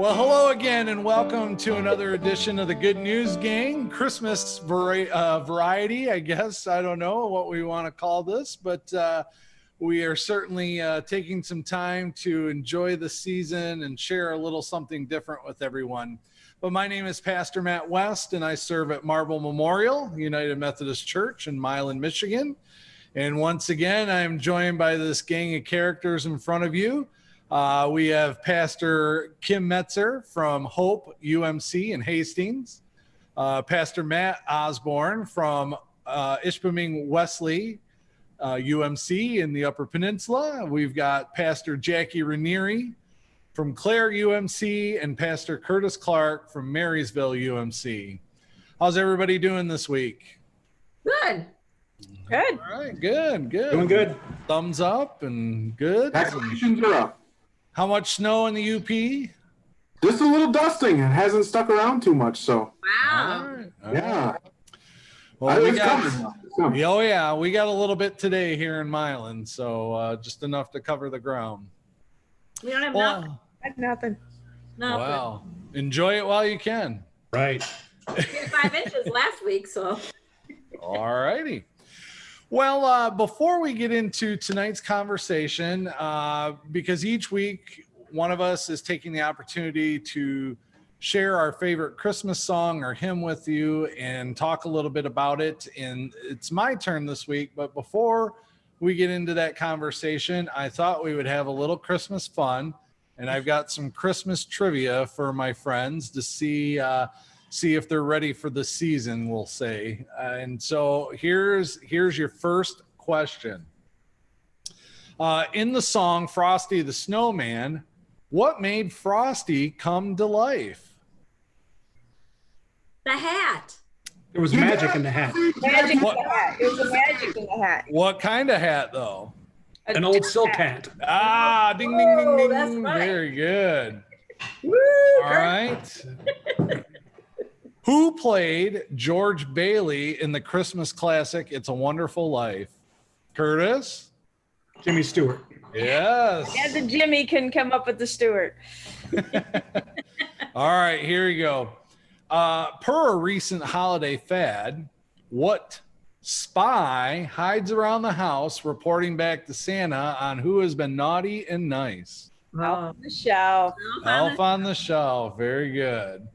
Well, hello again, and welcome to another edition of the Good News Gang. Christmas variety, I guess. I don't know what we want to call this, but we are certainly taking some time to enjoy the season and share a little something different with everyone. But my name is Pastor Matt West, and I serve at Marble Memorial United Methodist Church in Milan, Michigan. And once again, I am joined by this gang of characters in front of you. We have Pastor Kim Metzer from Hope UMC in Hastings, Pastor Matt Osborne from Ishpeming Wesley UMC in the Upper Peninsula. We've got Pastor Jackie Ranieri from Clare UMC and Pastor Curtis Clark from Marysville UMC. How's everybody doing this week? Good. Good. All right, good. Doing good. Thumbs up and good. Vaccinations are up. How much snow in the UP? Just a little dusting. It hasn't stuck around too much, so. Wow. All right. Yeah. Well, It's coming. oh yeah, we got a little bit today here in Milan, so just enough to cover the ground. We don't have nothing. Well, Nothing. wow. Enjoy it while you can. Right. We had 5 inches last week, so. All righty. Well, before we get into tonight's conversation, because each week one of us is taking the opportunity to share our favorite Christmas song or hymn with you and talk a little bit about it. And it's my turn this week, but before we get into that conversation, I thought we would have a little Christmas fun. And I've got some Christmas trivia for my friends to see if they're ready for the season, we'll say. And so here's your first question. In the song Frosty the Snowman, what made Frosty come to life? The hat. There was magic in the hat. Magic in the hat. There's a magic in the hat. What kind of hat, though? An old silk hat. Ah, ding, ding, ding, ding. That's right. Very good. Woo! All right. Who played George Bailey in the Christmas classic It's a Wonderful Life? Curtis? Jimmy Stewart. Yes. Yeah, the Jimmy can come up with the Stewart. All right, here you go. Per a recent holiday fad, what spy hides around the house reporting back to Santa on who has been naughty and nice? Elf on the shelf. Elf on the Shelf. Very good.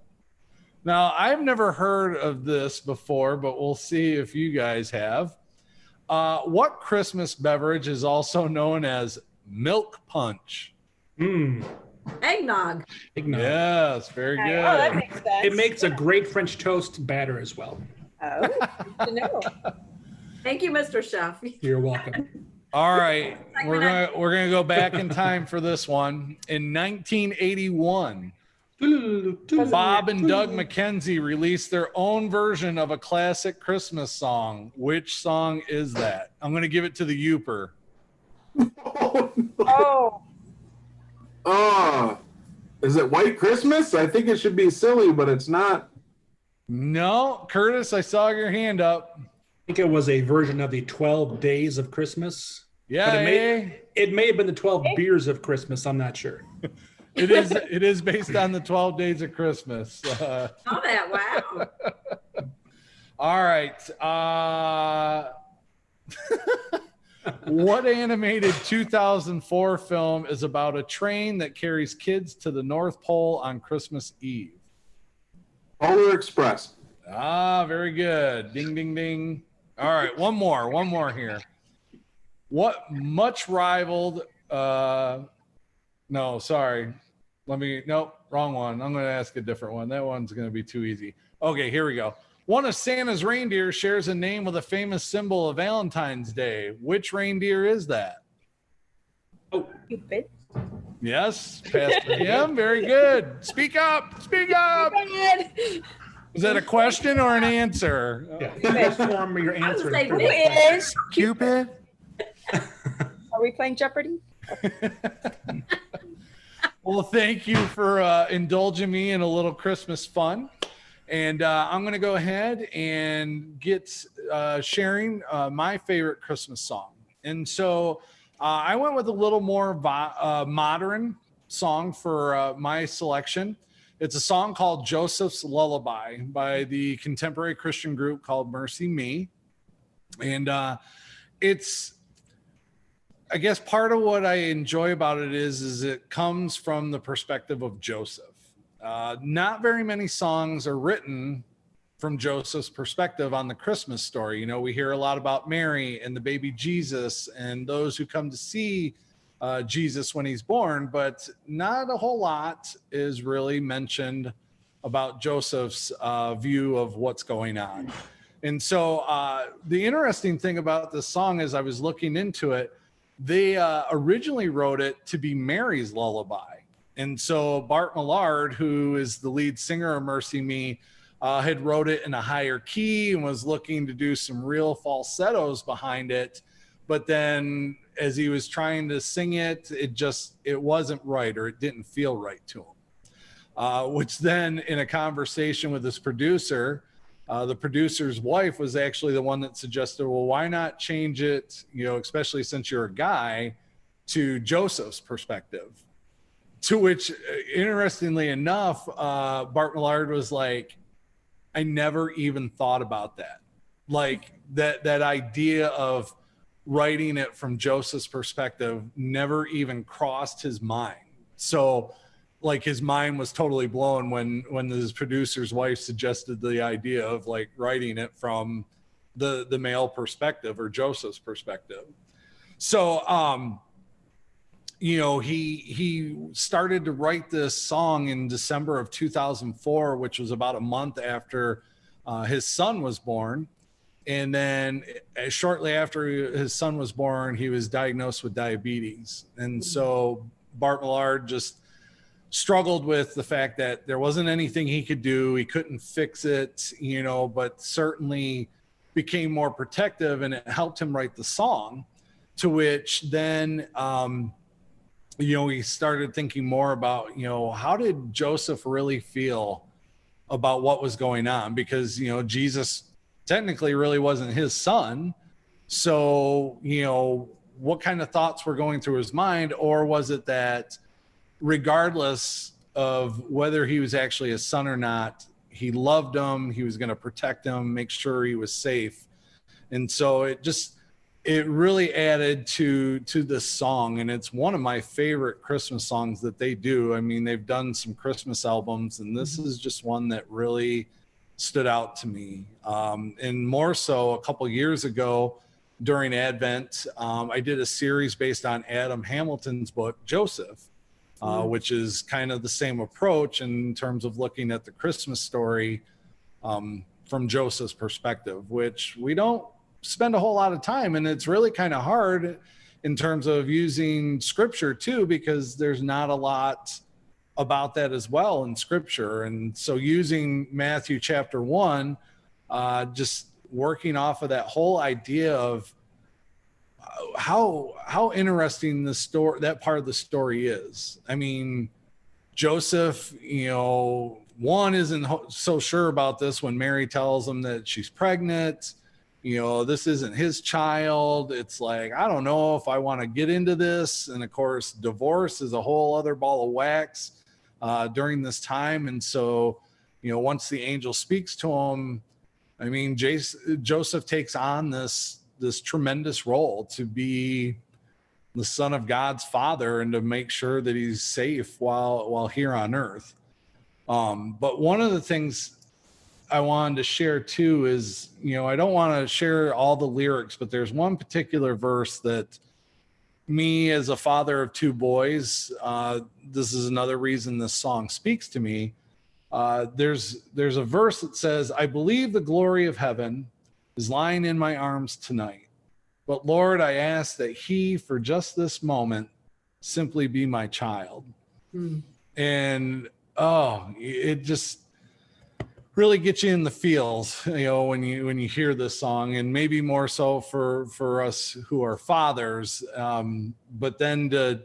Now, I've never heard of this before, but we'll see if you guys have. What Christmas beverage is also known as milk punch? Eggnog. Eggnog. Yes, very good. Oh, that makes sense. It makes a great French toast batter as well. Oh, good to know. Thank you, Mr. Chef. You're welcome. All right, we're gonna go back in time for this one. In 1981, Bob and Doug McKenzie released their own version of a classic Christmas song. Which song is that? I'm gonna give it to the Youper. Oh, Is it White Christmas? I think it should be silly, but it's not. No, Curtis, I saw your hand up. I think it was a version of the 12 Days of Christmas. Yeah, But it may have been the 12 Beers of Christmas. I'm not sure. it is based on the 12 Days of Christmas. Oh, that. Wow. All right. What animated 2004 film is about a train that carries kids to the North Pole on Christmas Eve? Polar Express. Ah, very good. Ding, ding, ding. All right, one more here. What much rivaled, no, sorry. Nope, wrong one. I'm going to ask a different one. That one's going to be too easy. Okay, here we go. One of Santa's reindeer shares a name with a famous symbol of Valentine's Day. Which reindeer is that? Oh, Cupid. Yes, Pastor Kim. Very good. Speak up. Speak up. Is that a question or an answer? yeah. Form your I was answer. gonna say Who Nick. is? Cupid? Are we playing Jeopardy? Well, thank you for indulging me in a little Christmas fun. And I'm going to go ahead and get sharing my favorite Christmas song. And so I went with a little more modern song for my selection. It's a song called Joseph's Lullaby by the contemporary Christian group called Mercy Me. And it's, I guess part of what I enjoy about it is it comes from the perspective of Joseph. Not very many songs are written from Joseph's perspective on the Christmas story. You know, we hear a lot about Mary and the baby Jesus and those who come to see Jesus when he's born, but not a whole lot is really mentioned about Joseph's view of what's going on. And so the interesting thing about this song is I was looking into it, they originally wrote it to be Mary's lullaby. And so Bart Millard, who is the lead singer of Mercy Me, had wrote it in a higher key and was looking to do some real falsettos behind it. But then as he was trying to sing it, it wasn't right, or it didn't feel right to him. Which then in a conversation with his producer, the producer's wife was actually the one that suggested, well, why not change it, you know, especially since you're a guy, to Joseph's perspective. To which, interestingly enough, Bart Millard was like, I never even thought about that. Like that idea of writing it from Joseph's perspective never even crossed his mind. So like his mind was totally blown when his producer's wife suggested the idea of like writing it from the male perspective or Joseph's perspective. So, you know, he started to write this song in December of 2004, which was about a month after his son was born. And then shortly after his son was born, he was diagnosed with diabetes. And so Bart Millard just struggled with the fact that there wasn't anything he could do. He couldn't fix it, you know, but certainly became more protective, and it helped him write the song. To which then, you know, he started thinking more about, you know, how did Joseph really feel about what was going on? Because, you know, Jesus technically really wasn't his son. So, you know, what kind of thoughts were going through his mind? Or was it that regardless of whether he was actually a son or not, he loved him, he was going to protect him, make sure he was safe? And so it really added to this song, and it's one of my favorite Christmas songs that they do. I mean, they've done some Christmas albums, and this is just one that really stood out to me. And more so a couple years ago during Advent, I did a series based on Adam Hamilton's book, Joseph, which is kind of the same approach in terms of looking at the Christmas story from Joseph's perspective, which we don't spend a whole lot of time. And it's really kind of hard in terms of using scripture too, because there's not a lot about that as well in scripture. And so using Matthew chapter 1, just working off of that whole idea of how interesting the story, that part of the story is. I mean, Joseph, you know, one isn't so sure about this when Mary tells him that she's pregnant. You know, this isn't his child. It's like, I don't know if I want to get into this. And of course, divorce is a whole other ball of wax during this time. And so, you know, once the angel speaks to him, I mean, Joseph takes on this tremendous role to be the son of God's father and to make sure that he's safe while here on earth. But one of the things I wanted to share too is, you know, I don't want to share all the lyrics, but there's one particular verse that me as a father of two boys, this is another reason this song speaks to me. There's a verse that says, I believe the glory of heaven is lying in my arms tonight. But Lord, I ask that he, for just this moment, simply be my child. And, it just really gets you in the feels, you know, when you hear this song, and maybe more so for us who are fathers. But then to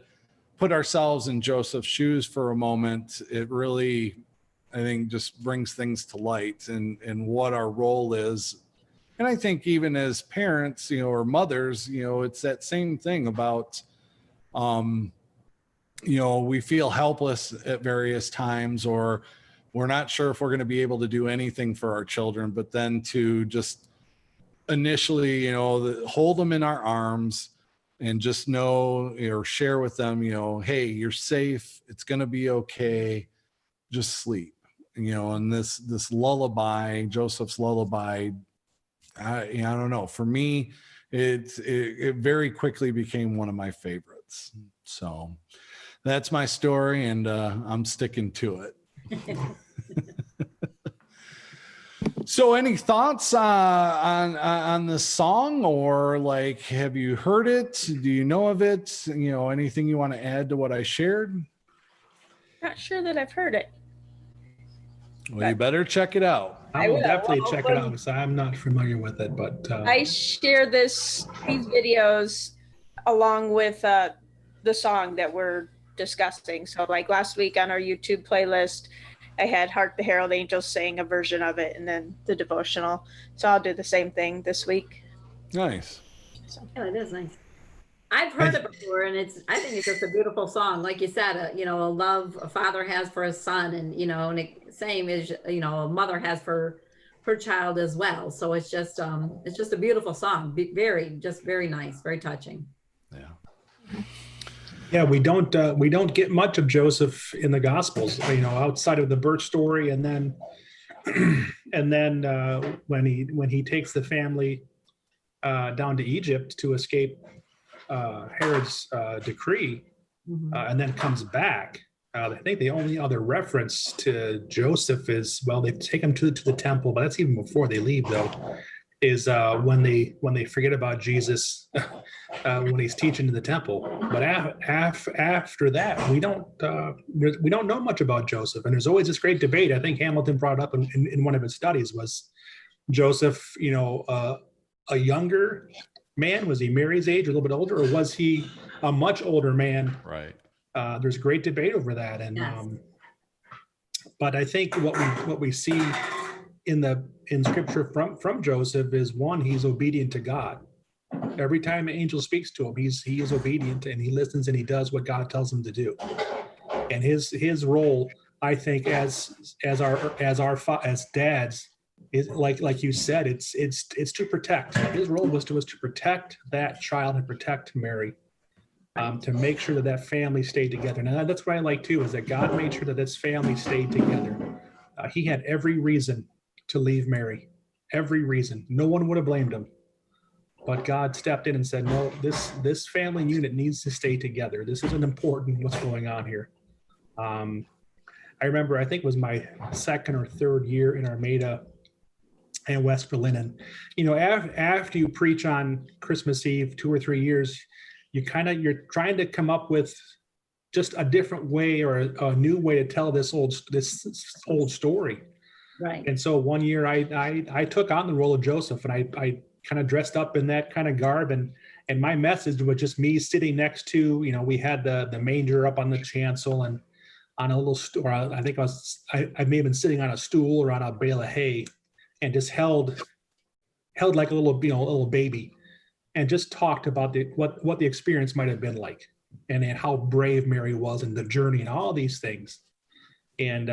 put ourselves in Joseph's shoes for a moment, it really, I think, just brings things to light and what our role is. And I think even as parents, you know, or mothers, you know, it's that same thing about we feel helpless at various times, or we're not sure if we're going to be able to do anything for our children, but then to just initially, hold them in our arms and just know or share with them, hey, you're safe. It's going to be okay. Just sleep, and this lullaby, Joseph's lullaby, I don't know. For me, it very quickly became one of my favorites. So that's my story, and I'm sticking to it. So any thoughts on this song, or like, have you heard it? Do you know of it? Anything you want to add to what I shared? Not sure that I've heard it. Well, you better check it out. I I will will. definitely Well, check it out because I'm not familiar with it. But I share these videos along with the song that we're discussing. So like last week on our YouTube playlist, I had Hark the Herald Angels sang a version of it, and then the devotional. So I'll do the same thing this week. Nice. Yeah, it is nice. I've heard it before, and I think it's just a beautiful song. Like you said, a love a father has for his son, and same as a mother has for her child as well. So it's just a beautiful song. Very nice, very touching. Yeah. yeah, we don't get much of Joseph in the Gospels, outside of the birth story, and then when he takes the family down to Egypt to escape Herod's decree, and then comes back. I think the only other reference to Joseph is, well, they take him to the temple, but that's even before they leave, though, is when they forget about Jesus when he's teaching in the temple. But after that, we don't know much about Joseph, and there's always this great debate. I think Hamilton brought up in one of his studies, was Joseph, a younger man? Was he Mary's age, a little bit older, or was he a much older man? Right. There's great debate over that, and Yes. But I think what we see in Scripture from Joseph is, one, he's obedient to God. Every time an angel speaks to him, he is obedient, and he listens, and he does what God tells him to do. And his role, I think, as dads, is like you said, it's to protect. His role was to protect that child and protect Mary, to make sure that family stayed together. Now that's what I like too, is that God made sure that this family stayed together. He had every reason to leave Mary, every reason. No one would have blamed him, but God stepped in and said, no, this family unit needs to stay together. This isn't important what's going on here. I remember, I think it was my second or third year in Armada and West Berlin. And, after you preach on Christmas Eve 2 or 3 years, you're trying to come up with just a different way, or a new way to tell this old story. Right. And so one year I took on the role of Joseph, and I kind of dressed up in that kind of garb, and my message was just me sitting next to, we had the manger up on the chancel, and on a little stool. I think I may have been sitting on a stool or on a bale of hay, and just held like a little baby, and just talked about what the experience might have been like, and how brave Mary was, and the journey, and all these things. And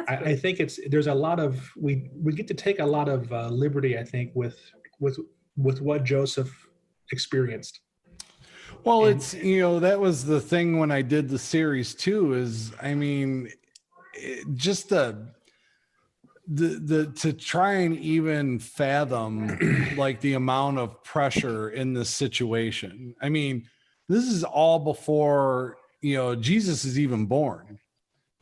I think there's a lot of, we get to take a lot of liberty, I think, with what Joseph experienced. Well, it's, that was the thing when I did the series too, is, just the to try and even fathom like the amount of pressure in this situation. This is all before, Jesus is even born.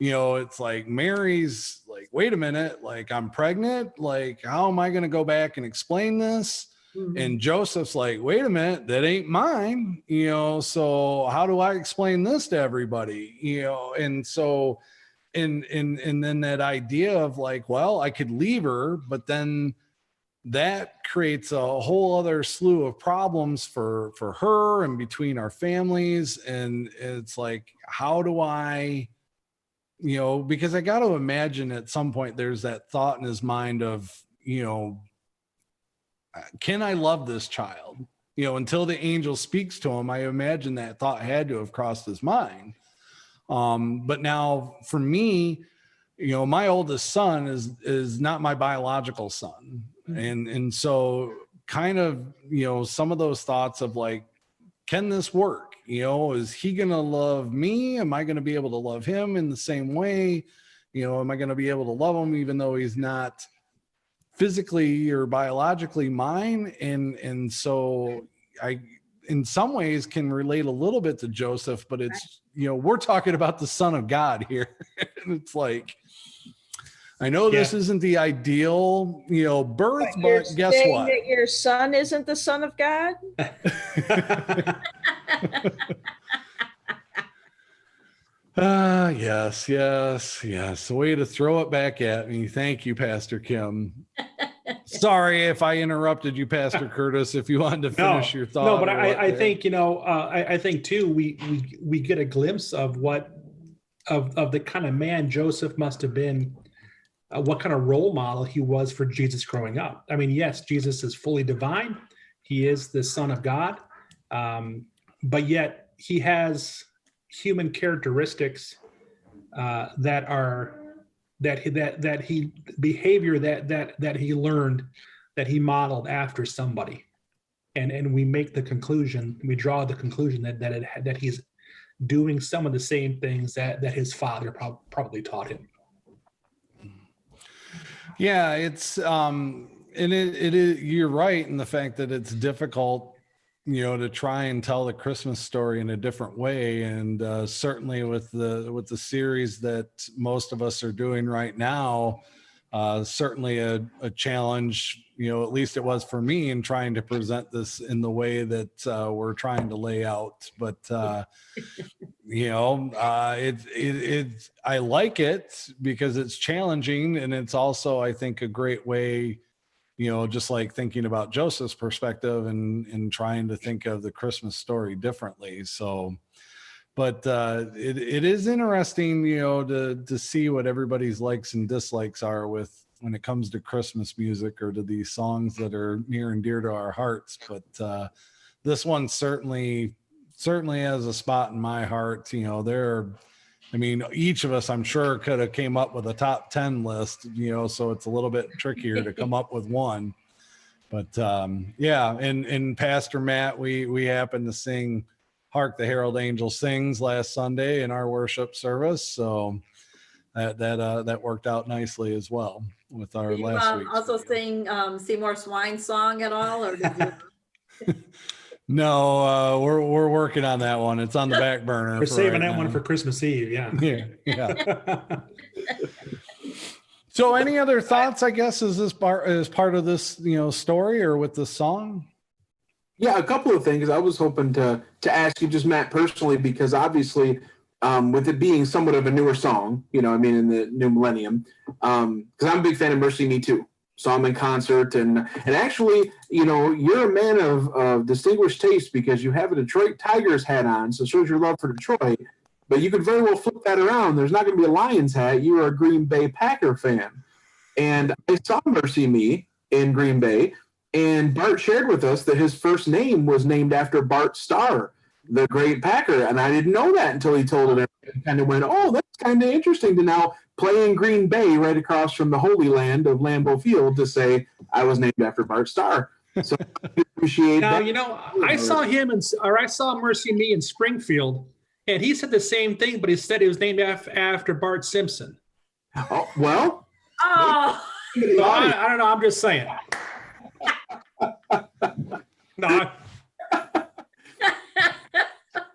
It's like Mary's like, wait a minute, like, I'm pregnant. Like, how am I going to go back and explain this? Mhm. And Joseph's like, wait a minute, that ain't mine, so how do I explain this to everybody? And so, and then that idea of like, well, I could leave her, but then that creates a whole other slew of problems for her and between our families. And it's like, how do I, because I got to imagine at some point there's that thought in his mind of, can I love this child? Until the angel speaks to him, I imagine that thought had to have crossed his mind. But now for me, my oldest son is not my biological son. And so kind of, some of those thoughts of like, can this work? Is he going to love me? Am I going to be able to love him in the same way? Am I going to be able to love him even though he's not physically or biologically mine? And so I, in some ways, can relate a little bit to Joseph, but it's, we're talking about the Son of God here. And it's like, I know this isn't the ideal, birth, but guess what? That your son isn't the Son of God? Yes. Way to throw it back at me. Thank you, Pastor Kim. Sorry if I interrupted you, Pastor Curtis, if you wanted to finish your thought. No, but I think, I think too, we get a glimpse of of the kind of man Joseph must have been, what kind of role model he was for Jesus growing up. I mean, yes, Jesus is fully divine. He is the Son of God. But yet he has human characteristics that he learned, that he modeled after somebody. And we make the conclusion, we draw the conclusion that he's doing some of the same things that his father probably taught him. Yeah, it's and it is, you're right in the fact that it's difficult, to try and tell the Christmas story in a different way. And certainly with the series that most of us are doing right now, certainly a challenge, at least it was for me in trying to present this in the way that we're trying to lay out. But I like it because it's challenging, and it's also, I think, a great way, just like thinking about Joseph's perspective and trying to think of the Christmas story differently. So, but it is interesting, to see what everybody's likes and dislikes are when it comes to Christmas music or to these songs that are near and dear to our hearts. But this one certainly has a spot in my heart. Each of us, I'm sure, could have came up with a top 10 list, so it's a little bit trickier to come up with one. But and Pastor Matt, we happened to sing Hark the Herald Angels Sings last Sunday in our worship service. So that worked out nicely as well with our last week. Also sing Seymour Swine's song at all, or did you? No, we're working on that one. It's on the back burner. We're saving that one for Christmas Eve. Yeah. So any other thoughts, I guess, as part of this, story or with the song? Yeah, a couple of things. I was hoping to ask you, just Matt, personally, because obviously with it being somewhat of a newer song, in the new millennium, because I'm a big fan of Mercy Me Too. Saw him in concert, and actually, you're a man of distinguished taste because you have a Detroit Tigers hat on, so it shows your love for Detroit. But you could very well flip that around. There's not going to be a Lions hat. You are a Green Bay Packer fan. And I saw Mercy Me in Green Bay, and Bart shared with us that his first name was named after Bart Starr, the great Packer. And I didn't know that until he told it. And kind of went, oh, that's kind of interesting to now play in Green Bay right across from the Holy Land of Lambeau Field to say I was named after Bart Starr. So I appreciate that. I saw Mercy Me in Springfield, and he said the same thing, but he said he was named after Bart Simpson. Oh, well. Oh. So I don't know. I'm just saying. No.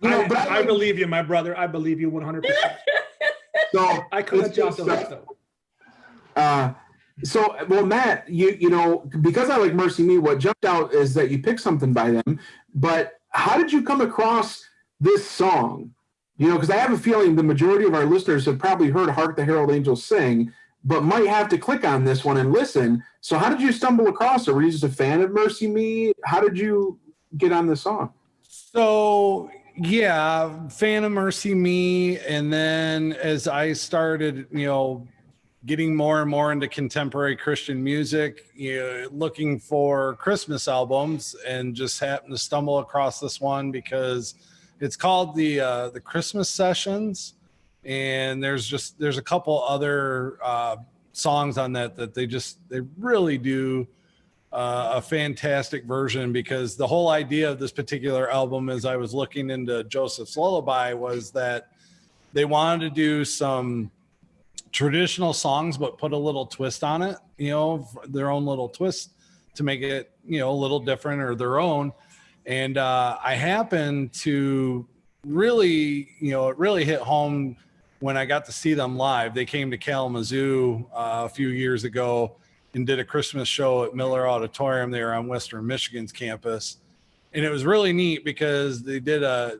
I believe you, my brother. I believe you 100%. So I couldn't jump the list, though. Well, Matt, you because I like Mercy Me, what jumped out is that you picked something by them. But how did you come across this song? Because I have a feeling the majority of our listeners have probably heard Hark the Herald Angels Sing, but might have to click on this one and listen. So how did you stumble across it? Were you just a fan of Mercy Me? How did you get on this song? So, yeah, fan of Mercy Me. And then as I started, getting more and more into contemporary Christian music, looking for Christmas albums, and just happened to stumble across this one because it's called the Christmas Sessions. and there's a couple other songs on that they really do a fantastic version, because the whole idea of this particular album, as I was looking into Joseph's Lullaby, was that they wanted to do some traditional songs but put a little twist on it, their own little twist to make it a little different or their own. And I happened to really, it really hit home when I got to see them live. They came to Kalamazoo a few years ago and did a Christmas show at Miller Auditorium there on Western Michigan's campus. And it was really neat because they did a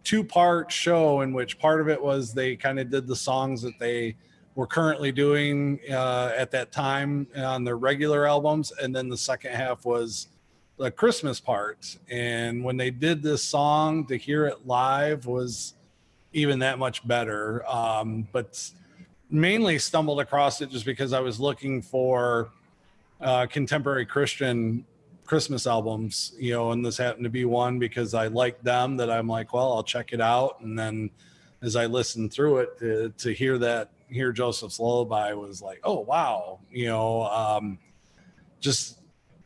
2-part show, in which part of it was they kind of did the songs that they were currently doing at that time on their regular albums. And then the second half was the Christmas part. And when they did this song, to hear it live was even that much better. But mainly stumbled across it just because I was looking for contemporary Christian Christmas albums, and this happened to be one because I liked them, that I'm like, well, I'll check it out. And then as I listened through it, to hear Joseph's Lullaby was like, oh, wow.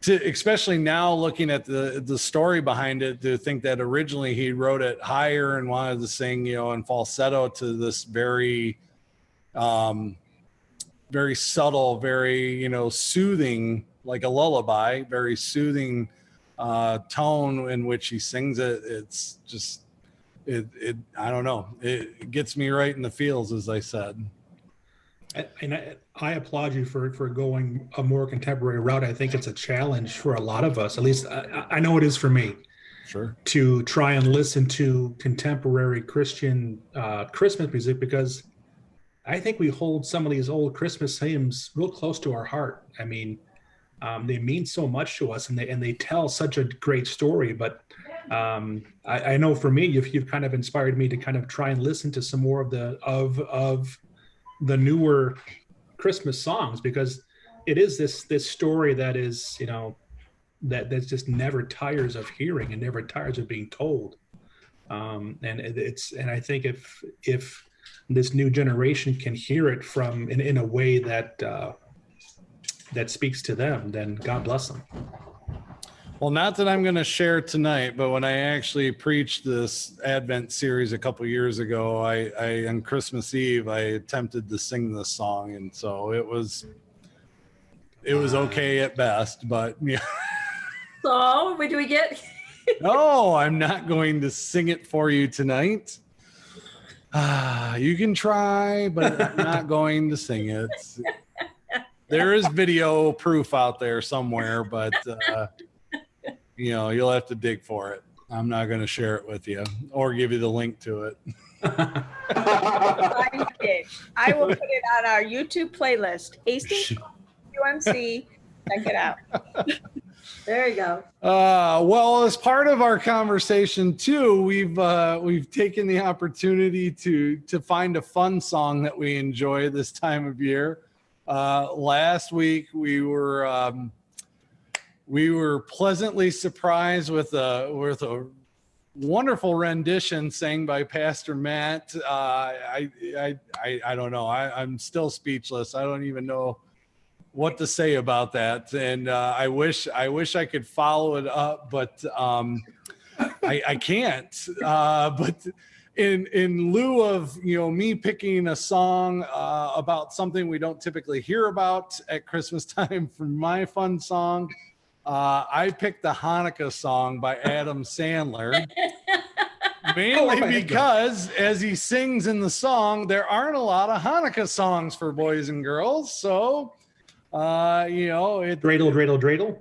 Especially now looking at the story behind it, to think that originally he wrote it higher and wanted to sing, in falsetto to this very, very subtle, very, soothing, like a lullaby, very soothing tone in which he sings it. It's just, I don't know. It gets me right in the feels, as I said. And I applaud you for going a more contemporary route. I think it's a challenge for a lot of us. At least I know it is for me. Sure. To try and listen to contemporary Christian Christmas music, because I think we hold some of these old Christmas hymns real close to our heart. I mean, they mean so much to us, and they tell such a great story. But I know for me, you've kind of inspired me to kind of try and listen to some more of the newer Christmas songs, because it is this story that is, that just never tires of hearing and never tires of being told. And I think if this new generation can hear it in a way that that speaks to them, then God bless them. Well, not that I'm going to share tonight, but when I actually preached this Advent series a couple years ago, I on Christmas Eve, I attempted to sing this song, and so it was okay at best, but yeah. So, what do we get? No, I'm not going to sing it for you tonight. You can try, but I'm not going to sing it. There is video proof out there somewhere, but you'll have to dig for it. I'm not going to share it with you or give you the link to it. I will put it on our YouTube playlist. Hastings UMC. Check it out. There you go. Well, as part of our conversation too, we've taken the opportunity to find a fun song that we enjoy this time of year. Last week we were pleasantly surprised with a wonderful rendition sang by Pastor Matt. I don't know. I'm still speechless. I don't even know what to say about that. And I wish I could follow it up, but I can't. But in lieu of me picking a song about something we don't typically hear about at Christmas time for my fun song, I picked the Hanukkah song by Adam Sandler. Mainly because, as he sings in the song, there aren't a lot of Hanukkah songs for boys and girls. So, dreidel, dreidel, dreidel.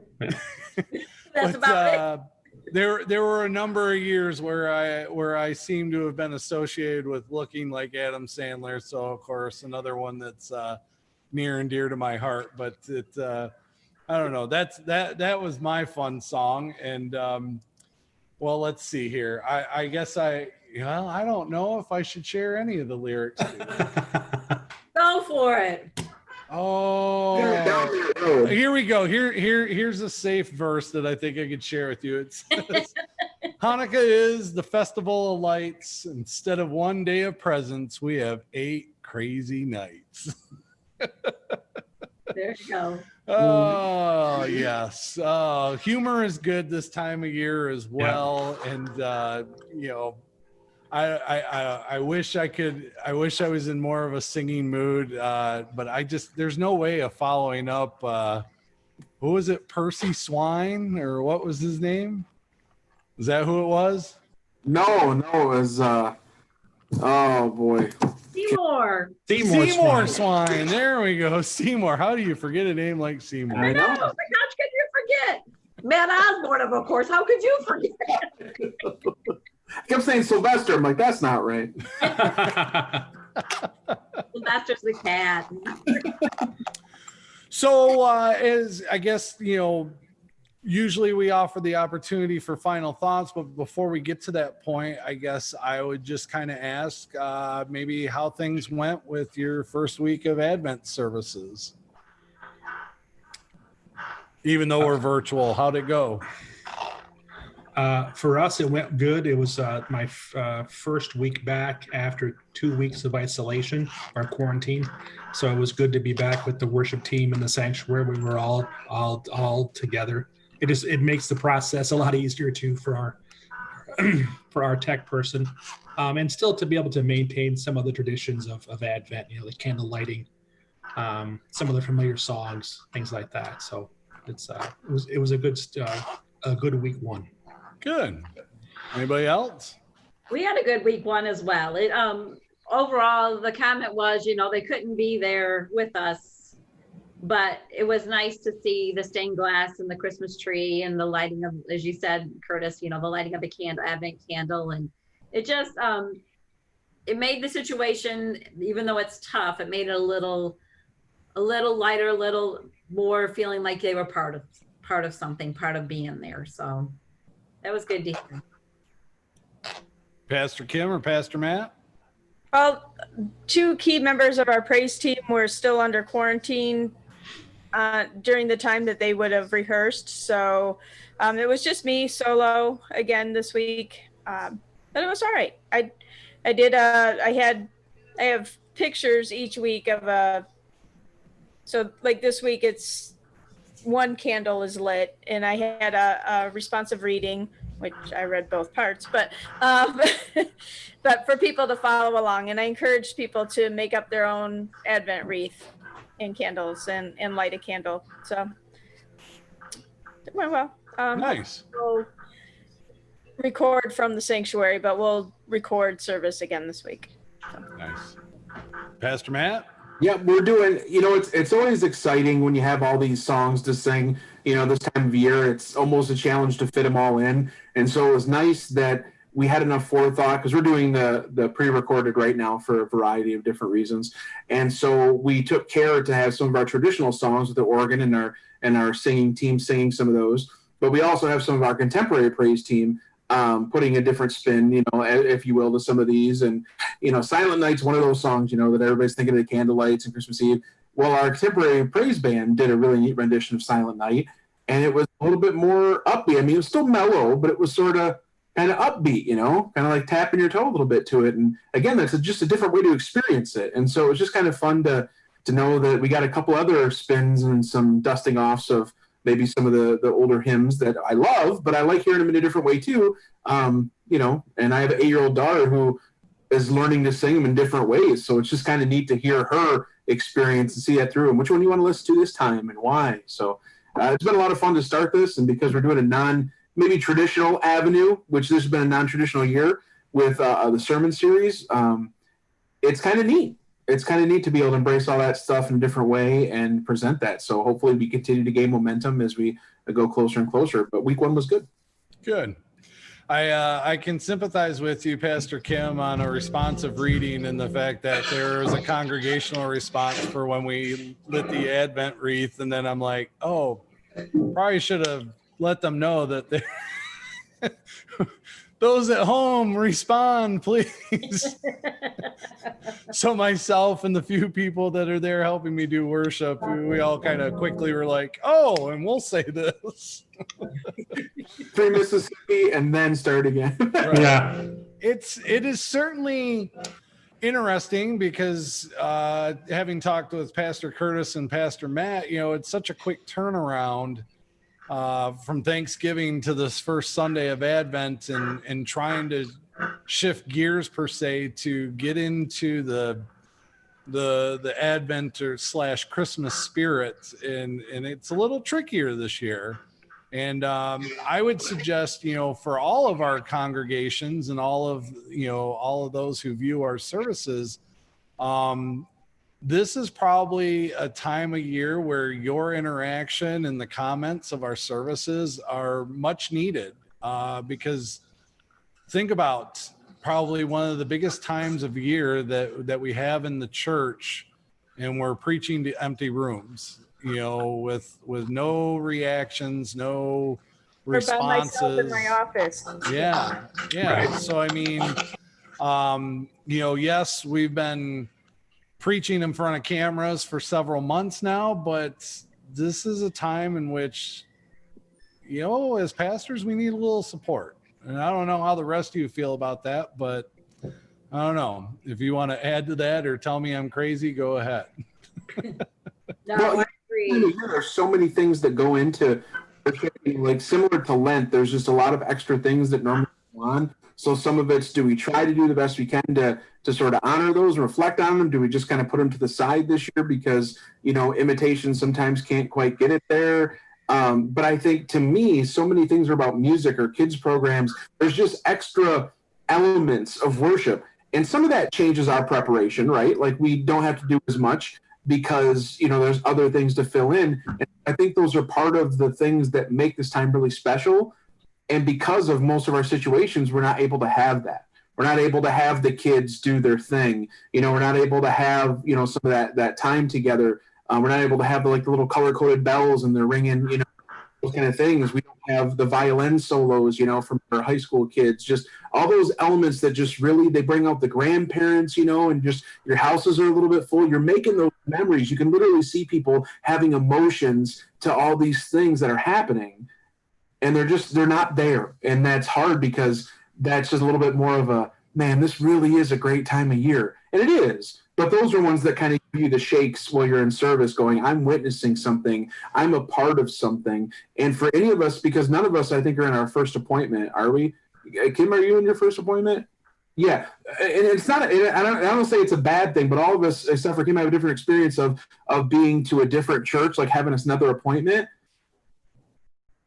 That's about it. There were a number of years where I seem to have been associated with looking like Adam Sandler. So, of course, another one that's near and dear to my heart. But I don't know. That was my fun song. And well, let's see here. I guess I don't know if I should share any of the lyrics. Go for it. Oh, here we go. Here's a safe verse that I think I could share with you. It says, Hanukkah is the festival of lights. Instead of one day of presents, we have 8 crazy nights. There you go. Oh, yes. Humor is good this time of year as well. And, I wish I was in more of a singing mood. But there's no way of following up. Who was it? Percy Swine, or what was his name? Is that who it was? No, it was oh boy. Seymour Swine. There we go. Seymour. How do you forget a name like Seymour? I know. How could you forget? Matt Osborne, of course. How could you forget? I kept saying Sylvester. I'm like, that's not right. Sylvester's the cat. So, as I guess, usually we offer the opportunity for final thoughts, but before we get to that point, I guess I would just kind of ask maybe how things went with your first week of Advent services. Even though we're virtual, how'd it go? For us, it went good. It was my first week back after 2 weeks of isolation or quarantine. So it was good to be back with the worship team in the sanctuary. We were all together. It makes the process a lot easier too for our tech person, and still to be able to maintain some of the traditions of Advent, the candle lighting, some of the familiar songs, things like that. So it was a good week one. Good. Anybody else? We had a good week one as well. Overall, the comment was, they couldn't be there with us, but it was nice to see the stained glass and the Christmas tree and the lighting of, as you said, Curtis, the lighting of the Advent candle. And it just, it made the situation, even though it's tough, it made it a little lighter, a little more feeling like they were part of something, part of being there. So that was good to hear. Pastor Kim or Pastor Matt? Well, 2 key members of our praise team were still under quarantine during the time that they would have rehearsed. So it was just me solo again this week. But it was all right. I have pictures each week of so like this week it's one candle is lit, and I had a responsive reading, which I read both parts, but for people to follow along. And I encouraged people to make up their own Advent wreath and candles and light a candle. So it went well. Nice. We'll record from the sanctuary, but we'll record service again this week. So. Nice. Pastor Matt? Yeah, we're doing, it's always exciting when you have all these songs to sing, this time of year. It's almost a challenge to fit them all in. And so it was nice that we had enough forethought, because we're doing the pre-recorded right now for a variety of different reasons. And so we took care to have some of our traditional songs with the organ and our singing team singing some of those. But we also have some of our contemporary praise team putting a different spin, if you will, to some of these. And, Silent Night's one of those songs, that everybody's thinking of the candle lights and Christmas Eve. Well, our contemporary praise band did a really neat rendition of Silent Night, and it was a little bit more upbeat. I mean, it was still mellow, but it was sort of kind of upbeat, kind of like tapping your toe a little bit to it. And again, that's just a different way to experience it. And so it was just kind of fun to know that we got a couple other spins and some dusting offs of maybe some of the older hymns that I love, but I like hearing them in a different way too. And I have an 8-year-old daughter who is learning to sing them in different ways. So it's just kind of neat to hear her experience and see that through. And which one do you want to listen to this time and why? So it's been a lot of fun to start this. And because we're doing a maybe traditional avenue, which this has been a non-traditional year with the sermon series, it's kind of neat. It's kind of neat to be able to embrace all that stuff in a different way and present that. So hopefully we continue to gain momentum as we go closer and closer. But week one was good. Good. I can sympathize with you, Pastor Kim, on a responsive reading and the fact that there is a congregational response for when we lit the Advent wreath. And then I'm like, oh, probably should have let them know that Those at home, respond, please. So myself and the few people that are there helping me do worship, we all kind of quickly were like, oh, and we'll say this. 3 Mississippi and then start again. Right. Yeah. It is certainly interesting because having talked with Pastor Curtis and Pastor Matt, it's such a quick turnaround from Thanksgiving to this first Sunday of Advent, and trying to shift gears per se to get into the Advent or / Christmas spirit, and it's a little trickier this year. And I would suggest, for all of our congregations and all of those who view our services, this is probably a time of year where your interaction and the comments of our services are much needed, because think about probably one of the biggest times of year that we have in the church, and we're preaching to empty rooms, with no reactions, no responses. Or by myself in my office. Yeah. Right. So I mean, yes, we've been preaching in front of cameras for several months now, but this is a time in which, as pastors, we need a little support. And I don't know how the rest of you feel about that, but I don't know. If you want to add to that or tell me I'm crazy, go ahead. No, Well, I agree. There's so many things that go into, like similar to Lent, there's just a lot of extra things that normally go on. So some of it's, do we try to do the best we can to sort of honor those and reflect on them? Do we just kind of put them to the side this year because, imitation sometimes can't quite get it there? But I think, to me, so many things are about music or kids programs. There's just extra elements of worship. And some of that changes our preparation, right? Like we don't have to do as much because, there's other things to fill in. And I think those are part of the things that make this time really special. And because of most of our situations, we're not able to have that. We're not able to have the kids do their thing. We're not able to have, some of that time together. We're not able to have the little color-coded bells and they're ringing, those kind of things. We don't have the violin solos, from our high school kids. Just all those elements that just really, they bring out the grandparents, and just your houses are a little bit full. You're making those memories. You can literally see people having emotions to all these things that are happening. And they're not there. And that's hard because that's just a little bit more of a, man, this really is a great time of year. And it is. But those are ones that kind of give you the shakes while you're in service going, I'm witnessing something. I'm a part of something. And for any of us, because none of us, I think, are in our first appointment, are we? Kim, are you in your first appointment? Yeah. And it's not, I don't say it's a bad thing, but all of us, except for Kim, have a different experience of being to a different church, like having another appointment.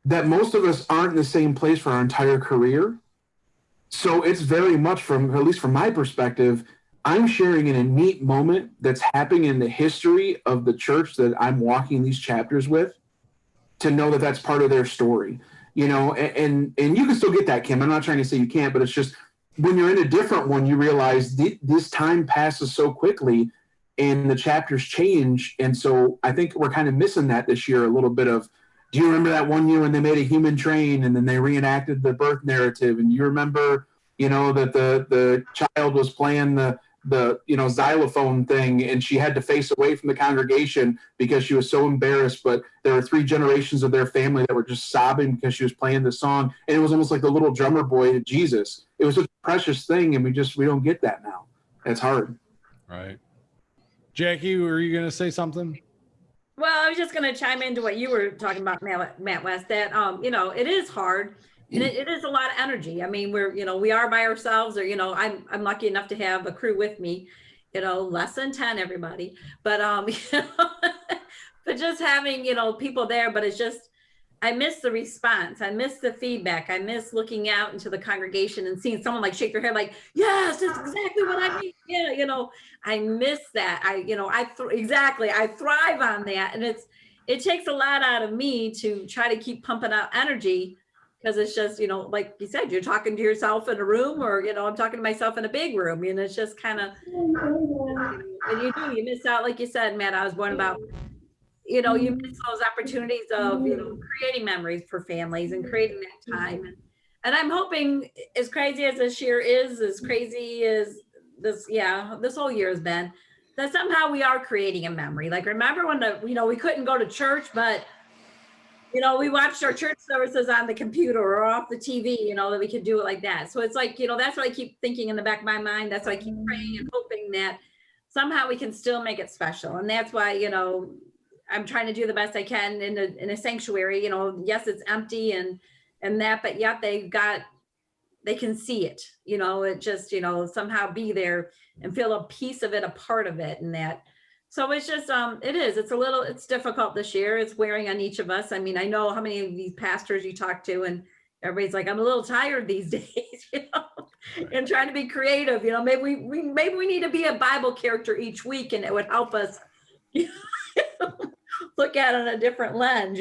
That most of us aren't in the same place for our entire career. So it's very much at least from my perspective, I'm sharing in a neat moment that's happening in the history of the church that I'm walking these chapters with, to know that that's part of their story, and you can still get that, Kim. I'm not trying to say you can't, but it's just when you're in a different one, you realize this time passes so quickly and the chapters change. And so I think we're kind of missing that this year, a little bit of, do you remember that one year when they made a human train and then they reenacted the birth narrative? And you remember, that the child was playing the xylophone thing and she had to face away from the congregation because she was so embarrassed. But there were 3 generations of their family that were just sobbing because she was playing the song. And it was almost like the little drummer boy to Jesus. It was such a precious thing. And we don't get that now. It's hard. Right. Jackie, were you going to say something? Well, I was just going to chime into what you were talking about, Matt West, that, it is hard and it is a lot of energy. I mean, we are by ourselves, or, I'm lucky enough to have a crew with me, less than 10, everybody, but, but just having, people there, but it's just, I miss the response. I miss the feedback. I miss looking out into the congregation and seeing someone shake their head like, yes, that's exactly what I mean. Yeah, I miss that. I thrive on that. And it takes a lot out of me to try to keep pumping out energy, because it's just, like you said, you're talking to yourself in a room, or, I'm talking to myself in a big room, and it's just kind of, and you miss out, like you said, Matt, I was born about, you miss those opportunities of, creating memories for families and creating that time. And And I'm hoping, as crazy as this year is, as crazy as this whole year has been, that somehow we are creating a memory. Like, remember when we couldn't go to church, but we watched our church services on the computer or off the TV, that we could do it like that. So it's like, that's what I keep thinking in the back of my mind. That's why I keep praying and hoping that somehow we can still make it special. And that's why, I'm trying to do the best I can in a sanctuary. Yes, it's empty and that, but yet they can see it, it just, somehow be there and feel a piece of it, a part of it, and that. So it's just, it's difficult this year. It's wearing on each of us. I mean, I know how many of these pastors you talk to, and everybody's like, I'm a little tired these days, and trying to be creative. Maybe we need to be a Bible character each week, and it would help us look at it in a different lens.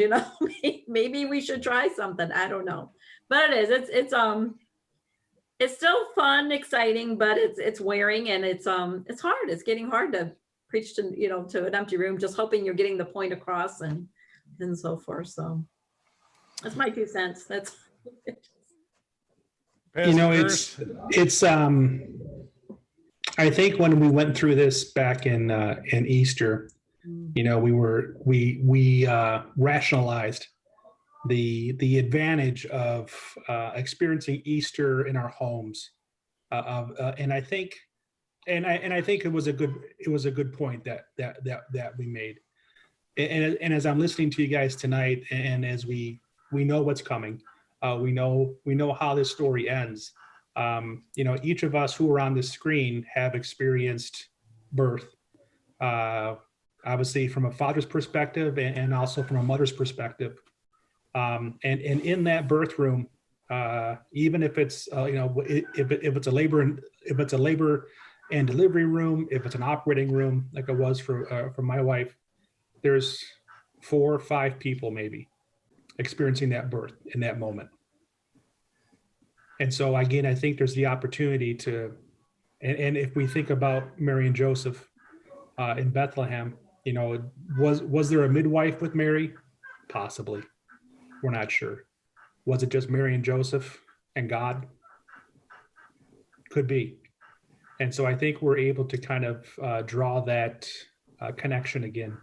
Maybe we should try something. I don't know, but it is. It's still fun, exciting, but it's wearing, and it's hard. It's getting hard to preach to an empty room, just hoping you're getting the point across and so forth. So that's my 2 cents. That's it's I think when we went through this back in Easter, we rationalized the advantage of experiencing Easter in our homes, and I think it was a good point that we made. And as I'm listening to you guys tonight, and as we know what's coming, we know how this story ends. Each of us who are on the screen have experienced birth, obviously from a father's perspective and also from a mother's perspective. And in that birth room, even if it's if it's a labor and delivery room, if it's an operating room like it was for my wife, there's 4 or 5 people maybe experiencing that birth in that moment. And so again, I think there's the opportunity to, and if we think about Mary and Joseph in Bethlehem, was there a midwife with Mary? Possibly. We're not sure. Was it just Mary and Joseph and God? Could be. And so I think we're able to kind of draw that connection again,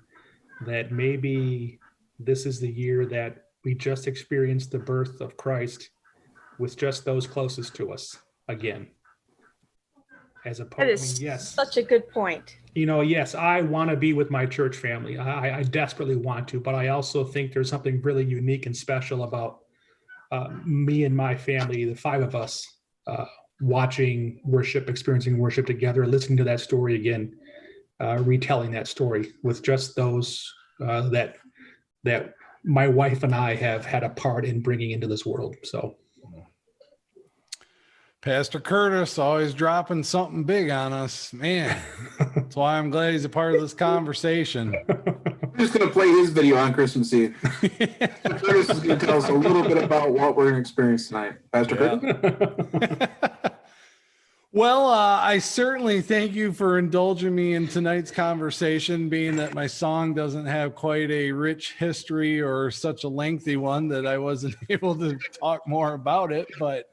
that maybe this is the year that we just experienced the birth of Christ with just those closest to us again. As opposed, that is such a good point. Yes, I want to be with my church family. I desperately want to, but I also think there's something really unique and special about me and my family, the 5 of us, watching worship, experiencing worship together, listening to that story again, retelling that story with just those that my wife and I have had a part in bringing into this world. So. Pastor Curtis always dropping something big on us, man. That's why I'm glad he's a part of this conversation. We're just going to play his video on Christmas Eve. Curtis is going to tell us a little bit about what we're going to experience tonight. Pastor Curtis? Well, I certainly thank you for indulging me in tonight's conversation, being that my song doesn't have quite a rich history or such a lengthy one that I wasn't able to talk more about it. But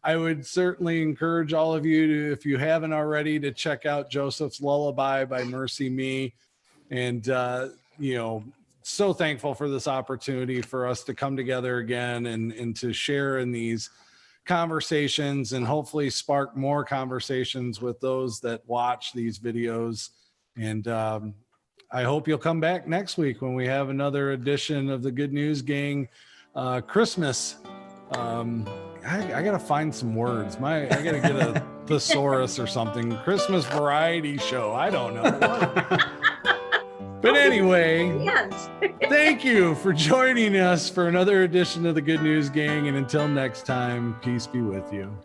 I would certainly encourage all of you to, if you haven't already, to check out Joseph's Lullaby by Mercy Me. And, so thankful for this opportunity for us to come together again and to share in these conversations and hopefully spark more conversations with those that watch these videos. And I hope you'll come back next week when we have another edition of the Good News Gang Christmas. I gotta find some words. I gotta get a thesaurus or something. Christmas variety show. I don't know. But anyway, yes. Thank you for joining us for another edition of the Good News Gang. And until next time, peace be with you.